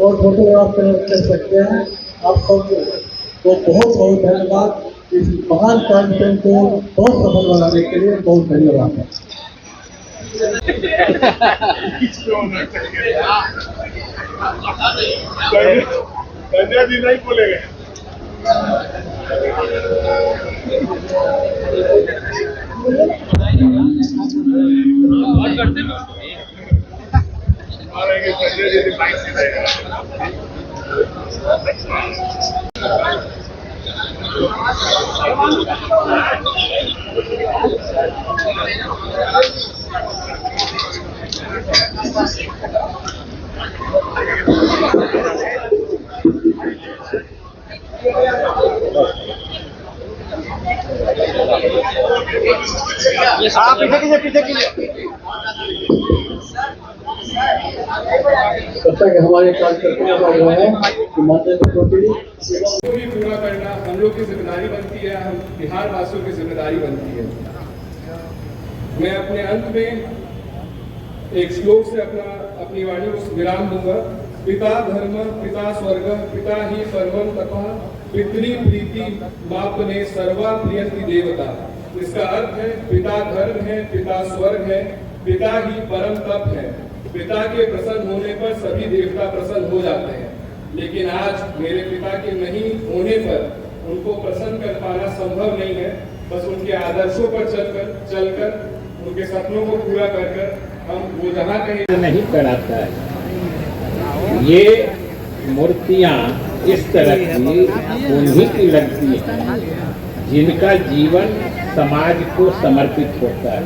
और फोटोग्राफ कर सकते हैं आप सबको। तो बहुत बहुत धन्यवाद इस महान कार्यक्रम को बहुत सफल बनाने के लिए। बहुत धन्यवाद। संजय जी नहीं बोलेंगे। संजय जी माइक से पीछे तब तक हमारे कार्यकर्ताओं का जो है को भी पूरा करना हम लोग की जिम्मेदारी बनती है, हम बिहार वासियों की जिम्मेदारी बनती है। मैं अपने अंत में एक श्लोक से अपनी वाणी को विराम दूंगा। पिता धर्म पिता स्वर्ग पिता ही सर्वम तथा पितृ प्रीति मापने सर्वा प्रियंति देवता। इसका अर्थ है पिता धर्म है, पिता स्वर्ग है, पिता ही परम तप है। पिता के प्रसन्न होने पर सभी देवता प्रसन्न हो जाते हैं, लेकिन आज मेरे पिता के नहीं होने पर उनको प्रसन्न कर पाना संभव नहीं है। बस उनके आदर्शों पर चलकर उनके सपनों को पूरा कर हम वो जहाँ कहीं नहीं कराता है। ये मूर्तियाँ इस तरह की उन्हीं की लगती हैं जिनका जीवन समाज को समर्पित होता है,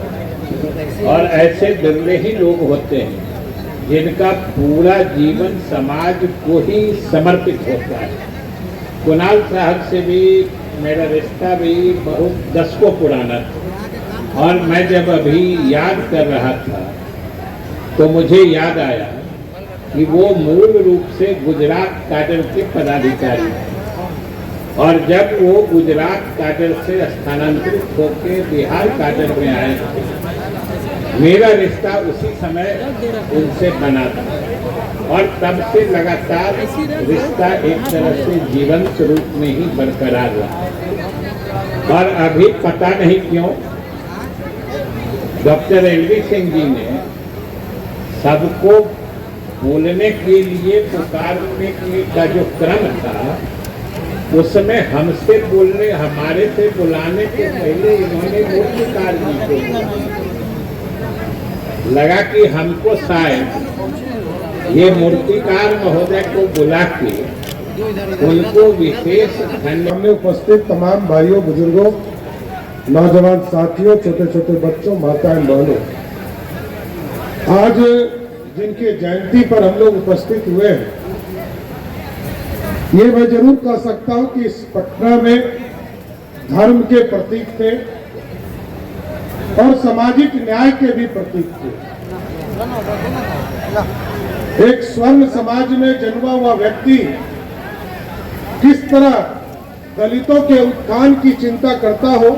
और ऐसे बिरले ही लोग होते हैं जिनका पूरा जीवन समाज को ही समर्पित होता है। कुणाल साहब से भी मेरा रिश्ता भी बहुत दशकों पुराना था, और मैं जब अभी याद कर रहा था तो मुझे याद आया कि वो मूल रूप से गुजरात काडर के पदाधिकारी, और जब वो गुजरात काडर से स्थानांतरित होकर बिहार काडर में आए थे, मेरा रिश्ता उसी समय उनसे बना था, और तब से लगातार रिश्ता एक तरह से जीवंत रूप में ही बरकरार रहा। और अभी पता नहीं क्यों डॉक्टर एलवी सिंह जी ने सबको बोलने के लिए पुकारने का जो क्रम था, उसमें हमसे बोलने हमारे से बुलाने के पहले इन्होंने मूर्तिकार जी को लगा कि हमको शायद ये मूर्तिकार महोदय को बुला के उनको विशेष धन्यवाद। में उपस्थित तमाम भाइयों बुजुर्गों, नौजवान साथियों, छोटे छोटे बच्चों, माताएं बहनों, आज जिनके जयंती पर हम लोग उपस्थित हुए हैं, ये मैं जरूर कह सकता हूं कि इस पटना में धर्म के प्रतीक थे और सामाजिक न्याय के भी प्रतीक थे। एक स्वर्ण समाज में जन्मा हुआ व्यक्ति किस तरह दलितों के उत्थान की चिंता करता हो,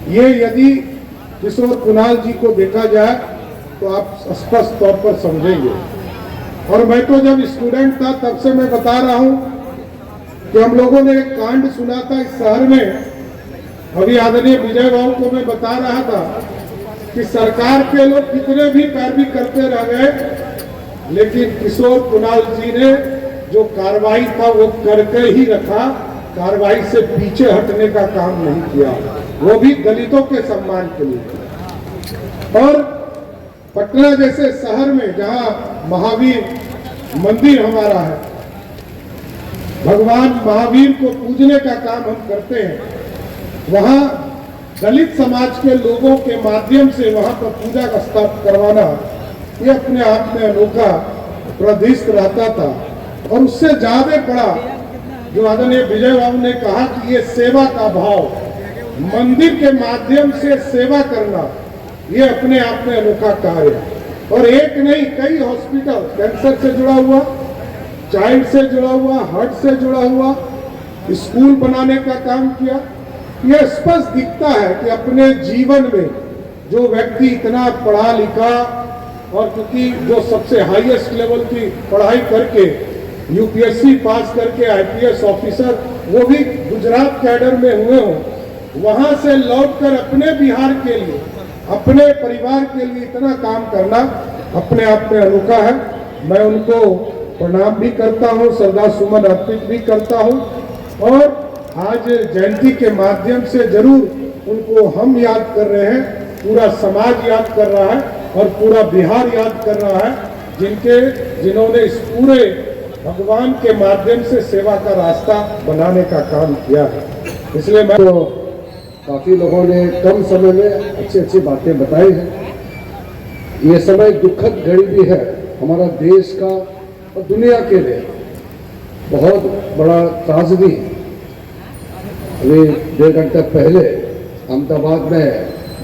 ये यदि किशोर कुणाल जी को देखा जाए तो आप स्पष्ट तौर पर समझेंगे। और मैं तो जब स्टूडेंट था तब से मैं बता रहा हूं कि हम लोगों ने एक कांड सुना था इस शहर में। अभी आदरणीय विजय बाबू को मैं बता रहा था कि सरकार के लोग कितने भी पैरवी करते रह गए, लेकिन किशोर कुणाल जी ने जो कार्रवाई था वो करके ही रखा, कार्रवाई से पीछे हटने का काम नहीं किया, वो भी दलितों के सम्मान के लिए। और पटना जैसे शहर में जहां महावीर मंदिर हमारा है, भगवान महावीर को पूजने का काम हम करते हैं, वहां दलित समाज के लोगों के माध्यम से वहां पर पूजा का स्थापना करवाना, ये अपने आप में अनोखा प्रदिष्ट रहता था। और उससे ज्यादा बड़ा जो आदरणीय विजय बाबू ने कहा कि ये सेवा का भाव, मंदिर के माध्यम से सेवा करना, ये अपने आप में अनोखा कार्य है। और एक नहीं, कई हॉस्पिटल, कैंसर से जुड़ा हुआ, चाइल्ड से जुड़ा हुआ, हार्ट से जुड़ा हुआ, स्कूल बनाने का काम किया। यह स्पष्ट दिखता है कि अपने जीवन में जो व्यक्ति इतना पढ़ा लिखा और क्योंकि जो सबसे हाईएस्ट लेवल की पढ़ाई करके यूपीएससी पास करके आईपीएस ऑफिसर वो भी गुजरात कैडर में हुए हों, वहां से लौटकर अपने बिहार के लिए, अपने परिवार के लिए इतना काम करना अपने आप में अनोखा है। मैं उनको प्रणाम भी करता हूं, श्रद्धा सुमन अर्पित भी करता हूं और आज जयंती के माध्यम से जरूर उनको हम याद कर रहे हैं, पूरा समाज याद कर रहा है और पूरा बिहार याद कर रहा है, जिन्होंने इस पूरे भगवान के माध्यम से सेवा का रास्ता बनाने का काम किया है। इसलिए मैं तो काफ़ी लोगों ने कम समय में अच्छी अच्छी बातें बताई हैं। ये समय दुखद घड़ी भी है हमारा देश का और दुनिया के लिए, बहुत बड़ा ट्राजेडी है। अभी 1.5 घंटे पहले अहमदाबाद में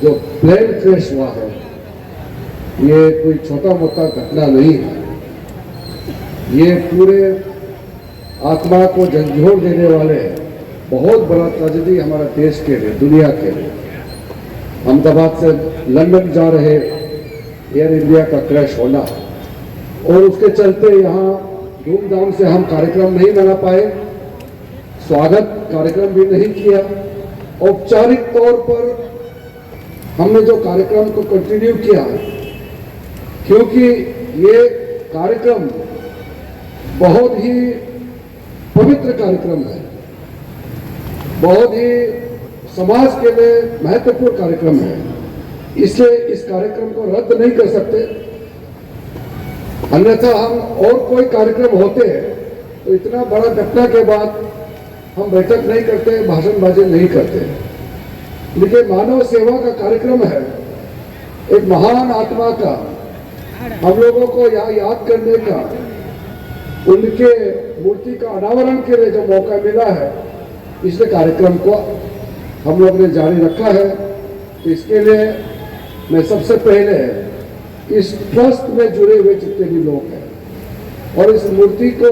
जो प्लेन क्रैश हुआ है, ये कोई छोटा मोटा घटना नहीं है। ये पूरे आत्मा को झंझोर देने वाले बहुत बड़ा ट्रेजेडी हमारा देश के लिए, दुनिया के लिए। अहमदाबाद से लंदन जा रहे एयर इंडिया का क्रैश होना और उसके चलते यहाँ धूमधाम से हम कार्यक्रम नहीं मना पाए, स्वागत कार्यक्रम भी नहीं किया। औपचारिक तौर पर हमने जो कार्यक्रम को कंटिन्यू किया, क्योंकि ये कार्यक्रम बहुत ही पवित्र कार्यक्रम है, बहुत ही समाज के लिए महत्वपूर्ण कार्यक्रम है, इसलिए इस कार्यक्रम को रद्द नहीं कर सकते। अन्यथा हम और कोई कार्यक्रम होते तो इतना बड़ा घटना के बाद हम बैठक नहीं करते, भाषणबाजी नहीं करते। लेकिन मानव सेवा का कार्यक्रम है, एक महान आत्मा का हम लोगों को यहाँ याद करने का, उनके मूर्ति का अनावरण के लिए जो मौका मिला है, इसलिए कार्यक्रम को हम लोग ने जारी रखा है। तो इसके लिए मैं सबसे पहले इस ट्रस्ट में जुड़े हुए जितने भी लोग हैं और इस मूर्ति को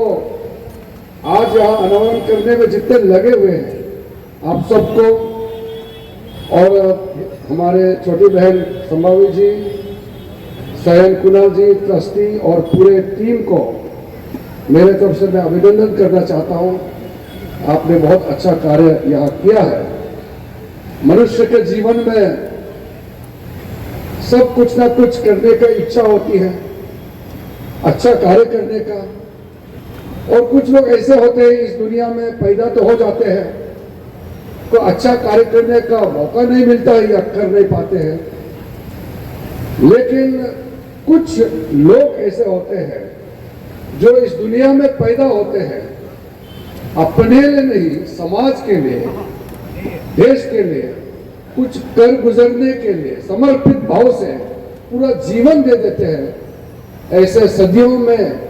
आज यहाँ अनावरण करने में जितने लगे हुए हैं, आप सबको और हमारे छोटी बहन संभावी जी, सयन कुणाल जी, ट्रस्टी और पूरे टीम को मेरे तरफ से मैं अभिनंदन करना चाहता हूँ। आपने बहुत अच्छा कार्य यहाँ किया है। मनुष्य के जीवन में सब कुछ ना कुछ करने का इच्छा होती है, अच्छा कार्य करने का, और कुछ लोग ऐसे होते हैं इस दुनिया में पैदा तो हो जाते हैं, को अच्छा कार्य करने का मौका नहीं मिलता है या कर नहीं पाते हैं। लेकिन कुछ लोग ऐसे होते हैं जो इस दुनिया में पैदा होते हैं अपने लिए नहीं, समाज के लिए, देश के लिए कुछ कर गुजरने के लिए समर्पित भाव से पूरा जीवन दे देते हैं। ऐसे सदियों में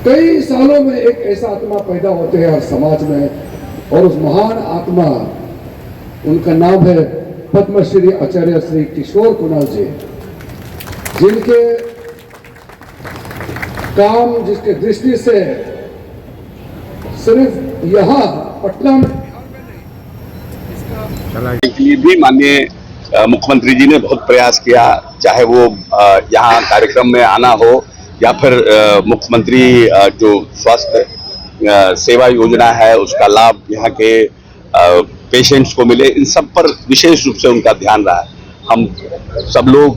कई सालों में एक ऐसा आत्मा पैदा होते हैं हर समाज में, और उस महान आत्मा, उनका नाम है पद्मश्री आचार्य श्री किशोर कुणाल जी, जिनके काम, जिसके दृष्टि से सिर्फ यहाँ पटना में के लिए भी माननीय मुख्यमंत्री जी ने बहुत प्रयास किया, चाहे वो यहाँ कार्यक्रम में आना हो या फिर मुख्यमंत्री जो स्वास्थ्य सेवा योजना है उसका लाभ यहाँ के पेशेंट्स को मिले, इन सब पर विशेष रूप से उनका ध्यान रहा है। हम सब लोग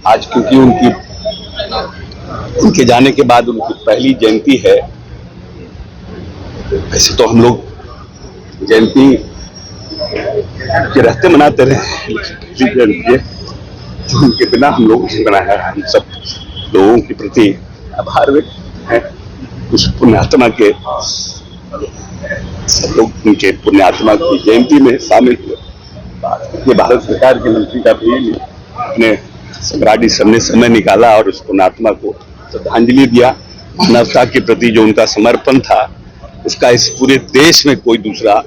आज, क्योंकि उनके जाने के बाद उनकी पहली जयंती है, वैसे तो हम लोग जयंती के रहते मनाते रहे, लेकिन जो उनके बिना हम लोग मनाया, हम सब लोगों के प्रति आभार व्यक्त है। उस पुण्यात्मा के सब लोग उनके पुण्यात्मा की जयंती में शामिल हुए। ये भारत सरकार के मंत्री का भी अपने सम्राटी सबने समय निकाला और उस पुण्यात्मा को श्रद्धांजलि दिया। मानवता के प्रति जो उनका समर्पण था, उसका इस पूरे देश में कोई दूसरा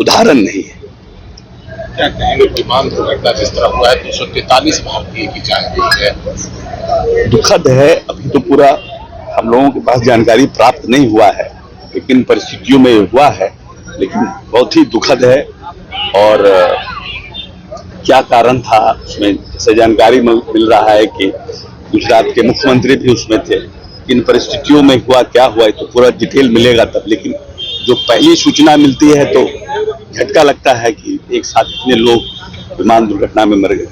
उदाहरण नहीं है। क्या कहेंगे विमान दुर्घटना जिस तरह हुआ है, 243 भारतीय की जान गई है? दुखद है। अभी तो पूरा हम लोगों के पास जानकारी प्राप्त नहीं हुआ है, कि किन परिस्थितियों में हुआ है, लेकिन बहुत ही दुखद है। और क्या कारण था उसमें, जैसे जानकारी मिल रहा है कि गुजरात के मुख्यमंत्री भी उसमें थे। किन परिस्थितियों में हुआ, क्या हुआ, तो पूरा डिटेल मिलेगा तब। लेकिन जो पहली सूचना मिलती है तो झटका लगता है कि एक साथ इतने लोग विमान दुर्घटना में मर गए।